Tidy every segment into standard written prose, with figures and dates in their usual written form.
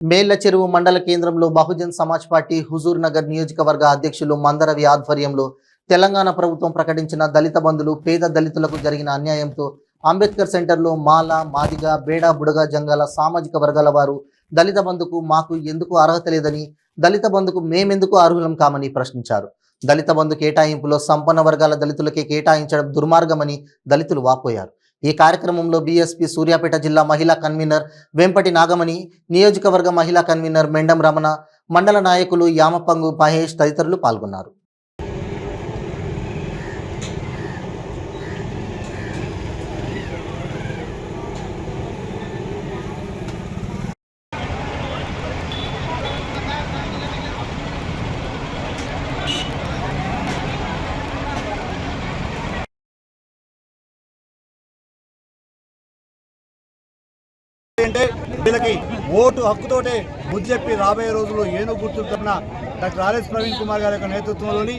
మేళ్ల చెరువు మండల కేంద్రంలో బహుజన్ సమాజ్ పార్టీ హుజూర్ నగర్ నియోజకవర్గ అధ్యక్షులు మందరవి ఆధ్వర్యంలో తెలంగాణ ప్రభుత్వం ప్రకటించిన దళిత బంధులు పేద దళితులకు జరిగిన అన్యాయంతో అంబేద్కర్ సెంటర్లో మాల మాదిగ బేడ బుడగ జంగాల సామాజిక వర్గాల వారు దళిత బంధుకు మాకు ఎందుకు అర్హత లేదని, దళిత బంధుకు మేమెందుకు అర్హులం కామని ప్రశ్నించారు. దళిత బంధు కేటాయింపులో సంపన్న వర్గాల దళితులకే కేటాయించడం దుర్మార్గమని దళితులు వాపోయారు. ఈ కార్యక్రమంలో బీఎస్పీ సూర్యాపేట జిల్లా మహిళా కన్వీనర్ వెంపటి నాగమణి, నియోజకవర్గ మహిళా కన్వీనర్ మెండం రమణ, మండల నాయకులు యామపంగు మహేష్ తదితరులు పాల్గొన్నారు. అంటే వీళ్ళకి ఓటు హక్కుతోటే బుద్ధి చెప్పి రాబోయే రోజుల్లో ఏనుగు గుర్తు తరపున డాక్టర్ ఆర్ఎస్ ప్రవీణ్ కుమార్ గారి యొక్క నేతృత్వంలోని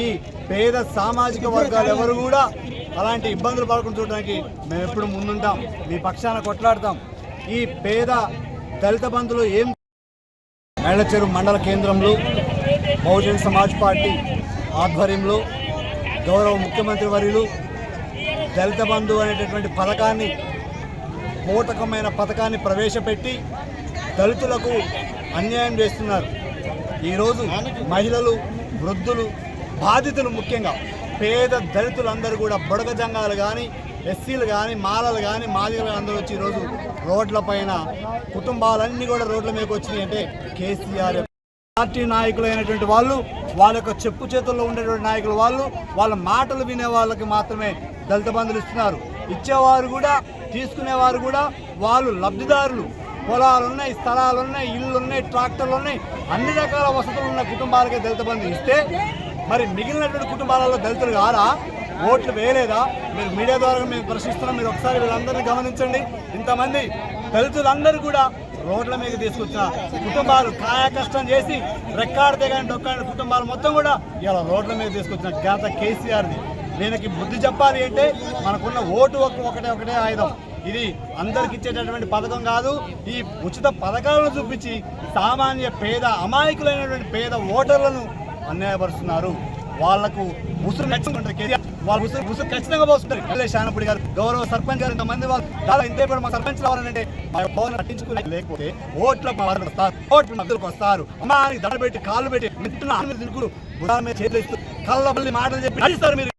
ఈ పేద సామాజిక వర్గాలు ఎవరు కూడా అలాంటి ఇబ్బందులు పడకుండా చూడడానికి మేము ఎప్పుడు ముందుంటాం, మీ పక్షాన కొట్లాడతాం. ఈ పేద దళిత బంధులు ఏం మేళ్ల చెరువు మండల కేంద్రంలో బహుజన్ సమాజ్ పార్టీ ఆధ్వర్యంలో గౌరవ ముఖ్యమంత్రి వర్యులు దళిత బంధు అనేటటువంటి పథకాన్ని, మోతకమైన పథకాన్ని ప్రవేశపెట్టి దళితులకు అన్యాయం చేస్తున్నారు. ఈరోజు మహిళలు, వృద్ధులు, బాధితులు, ముఖ్యంగా పేద దళితులందరూ కూడా బుడగ జంగాలు కానీ, ఎస్సీలు కానీ, మాలలు కానీ, మాదిగలు అందరూ వచ్చి ఈరోజు రోడ్లపైన, కుటుంబాలన్నీ కూడా రోడ్ల మీదకి వచ్చినాయి. అంటే కేసీఆర్ పార్టీ నాయకులైనటువంటి వాళ్ళు, వాళ్ళ యొక్క చెప్పు చేతుల్లో ఉండేటువంటి నాయకులు వాళ్ళు, వాళ్ళ మాటలు వినే వాళ్ళకి మాత్రమే దళిత బంధులు ఇస్తున్నారు. ఇచ్చేవారు కూడా, తీసుకునేవారు కూడా వాళ్ళు లబ్ధిదారులు. పొలాలు ఉన్నాయి, స్థలాలు ఉన్నాయి, ఇళ్ళు ఉన్నాయి, ట్రాక్టర్లు ఉన్నాయి, అన్ని రకాల వసతులు ఉన్న కుటుంబాలకే దళిత బంధు ఇస్తే మరి మిగిలినటువంటి కుటుంబాలలో దళితులు కారా? ఓట్లు వేయలేదా? మీరు మీడియా ద్వారా మేము ప్రశ్నిస్తున్నాం. మీరు ఒకసారి వీళ్ళందరినీ గమనించండి. ఇంతమంది దళితులందరూ కూడా రోడ్ల మీద తీసుకొచ్చిన కుటుంబాలు, కాయ కష్టం చేసి రెక్కాడితే కానీ డొక్కాడిన కుటుంబాలు మొత్తం కూడా ఇలా రోడ్ల మీద తీసుకొచ్చిన ఘనత కేసీఆర్ది. దీనికి బుద్ధి చెప్పాలి అంటే మనకున్న ఓటు ఒకటే ఆయుధం. ఇది అందరికి ఇచ్చేటటువంటి పథకం కాదు. ఈ ఉచిత పథకాలను చూపించి సామాన్య పేద అమాయకులైనటువంటి పేద ఓటర్లను అన్యాయపరుస్తున్నారు. వాళ్లకు ఉసురు నచ్చుకుంటారు కేసీఆర్, వాళ్ళు ఉసురు ఖచ్చితంగా పోతుంటారు. శానపుడి గారు, గౌరవ సర్పంచ్ గారు, ఇంతమంది వాళ్ళు చాలా ఇంతే మా సర్పంచ్ రావాలంటే మా భవన్ పట్టించుకునే లేకపోతే ఓట్ల మధ్యలోకి వస్తారు. అమ్మాని దండ పెట్టి కాళ్ళు పెట్టి తింటున్న తిరుగులు బుడా మీద చేతులు ఇస్తూ కళ్ళబల్లి మాటలు చెప్పి నడిస్తారు. మీరు